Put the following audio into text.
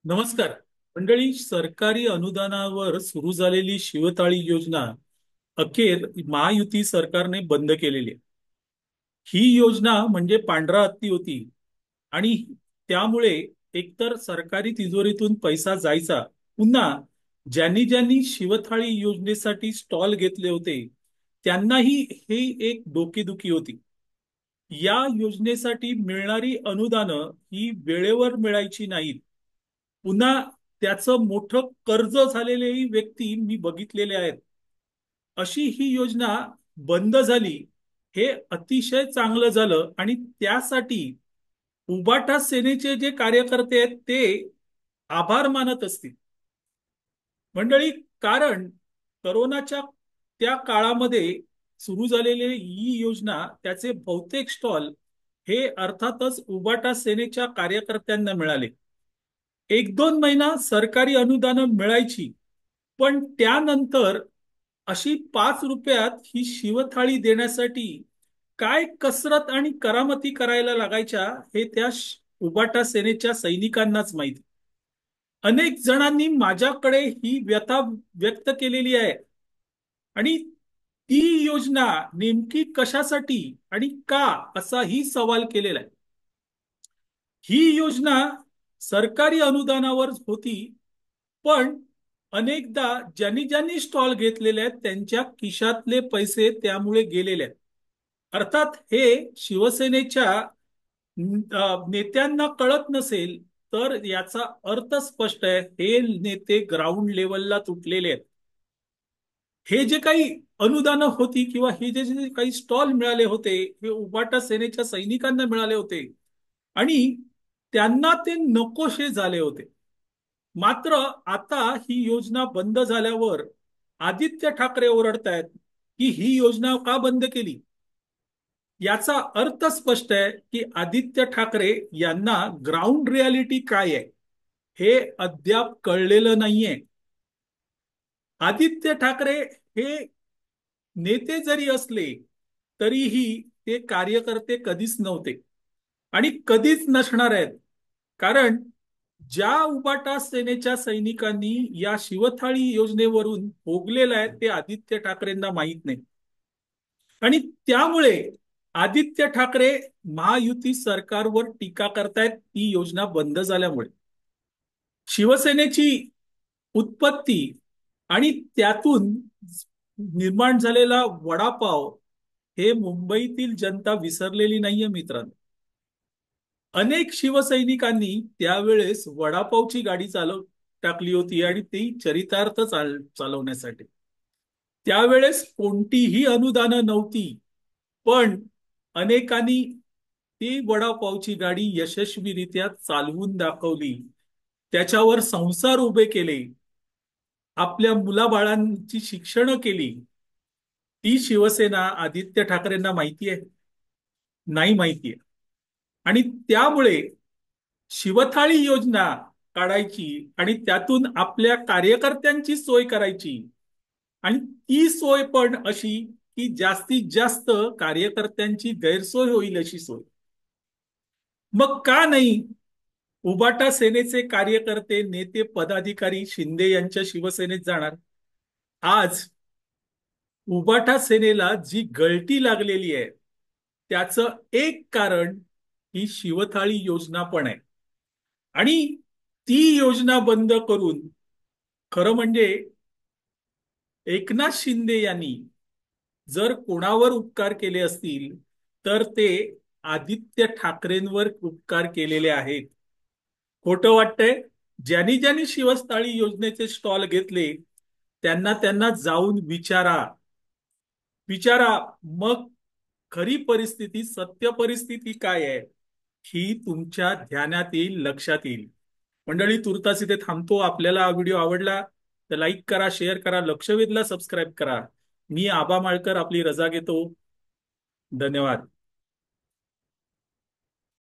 नमस्कार मंडळी. सरकारी अनुदानावर सुरू झालेली शिवताळी योजना अखेर महायुती सरकारने बंद केलेली आहे. ही योजना म्हणजे पांढरा हत्ती होती आणि त्यामुळे एकतर सरकारी तिजोरीतून पैसा जायचा, पुन्हा ज्यांनी ज्यांनी शिवथाळी योजनेसाठी स्टॉल घेतले होते त्यांनाही हे एक डोकेदुखी होती. या योजनेसाठी मिळणारी अनुदानं ही वेळेवर मिळायची नाहीत. पुन्हा त्याचं मोठं कर्ज झालेलेही व्यक्ती मी बघितलेले आहेत. अशी ही योजना बंद झाली, हे अतिशय चांगलं झालं आणि त्यासाठी उबाटा सेनेचे जे कार्यकर्ते आहेत ते आभार मानत असतील मंडळी. कारण करोनाच्या त्या काळामध्ये सुरू झालेली ही योजना, त्याचे बहुतेक स्टॉल हे अर्थातच उबाटा सेनेच्या कार्यकर्त्यांना मिळाले. एक दोन महिना सरकारी अनुदानं मिळायची, पण त्यानंतर अशी 5 रुपयात ही शिवथाळी देण्यासाठी काय कसरत आणि करामती करायला लागायच्या हे त्या उबाटा सेनेच्या सैनिकांनाच माहिती. अनेक जणांनी माझ्याकडे ही व्यथा व्यक्त केलेली आहे आणि ती योजना नेमकी कशासाठी आणि का असाही सवाल केलेला आहे. ही योजना सरकारी अनुदानावर होती, पण अनेकदा ज्यांनी ज्यांनी स्टॉल घेतलेले आहेत त्यांच्या खिशातले पैसे त्यामुळे गेलेले आहेत. अर्थात हे शिवसेनेच्या नेत्यांना कळत नसेल, तर याचा अर्थ स्पष्ट आहे. हे नेते ग्राउंड लेवलला तुटलेले आहेत. हे जे काही अनुदानं होती किंवा हे जे जे काही स्टॉल मिळाले होते, हे उबाटा सेनेच्या सैनिकांना मिळाले होते आणि त्यांना ते नकोशे झाले होते. मात्र आता ही योजना बंद झाल्यावर आदित्य ठाकरे ओरडतायत की ही योजना का बंद केली. याचा अर्थ स्पष्ट आहे की आदित्य ठाकरे यांना ग्राउंड रियालिटी काय आहे हे अद्याप कळलेलं नाहीये. आदित्य ठाकरे हे नेते जरी असले तरीही ते कार्यकर्ते कधीच नव्हते आणि कधीच नसणार आहेत. कारण ज्या उबाटा सेनेच्या सैनिकांनी या शिवथाळी योजनेवरून भोगलेलं आहे ते आदित्य ठाकरेंना माहीत नाही आणि त्यामुळे आदित्य ठाकरे महायुती सरकारवर टीका करतायत ती योजना बंद झाल्यामुळे. शिवसेनेची उत्पत्ती आणि त्यातून निर्माण झालेला वडापाव हे मुंबईतील जनता विसरलेली नाहीये मित्रांनो. अनेक शिवसैनिकांनी त्यावेळेस वडापावची गाडी टाकली होती आणि ती चरितार्थ चालवण्यासाठी. त्यावेळेस कोणतीही अनुदानं नव्हती, पण अनेकांनी ती वडापावची गाडी यशस्वीरित्या चालवून दाखवली, त्याच्यावर संसार उभे केले, आपल्या मुलाबाळांची शिक्षण केली. ती शिवसेना आदित्य ठाकरेंना माहिती आहे? नाही माहिती आहे. आणि त्यामुळे शिवथाळी योजना काढायची आणि त्यातून आपल्या कार्यकर्त्यांची सोय करायची आणि ती सोय पण अशी की जास्तीत जास्त कार्यकर्त्यांची गैरसोय होईल अशी सोय. मग का नाही उबाटा सेनेचे कार्यकर्ते, नेते, पदाधिकारी शिंदे यांच्या शिवसेनेत जाणार? आज उबाटा सेनेला जी गळती लागलेली आहे त्याचं एक कारण ही शिवथाळी योजना पण आहे. आणि ती योजना बंद करून खरं म्हणजे एकनाथ शिंदे यांनी जर कोणावर उपकार केले असतील तर ते आदित्य ठाकरेंवर उपकार केलेले आहेत. खोटं वाटतंय? ज्यांनी ज्यांनी शिवथाळी योजनेचे स्टॉल घेतले त्यांना त्यांना जाऊन विचारा. विचारा, मग खरी परिस्थिती, सत्य परिस्थिती काय आहे ही तुमच्या ध्यानात येईल, लक्षात येईल. मंडळी, तुर्तास इथे थांबतो. आपल्याला हा व्हिडिओ आवडला तर लाईक करा, शेअर करा, लक्षवेधला सबस्क्राईब करा. मी आबा माळकर आपली रजा घेतो. धन्यवाद.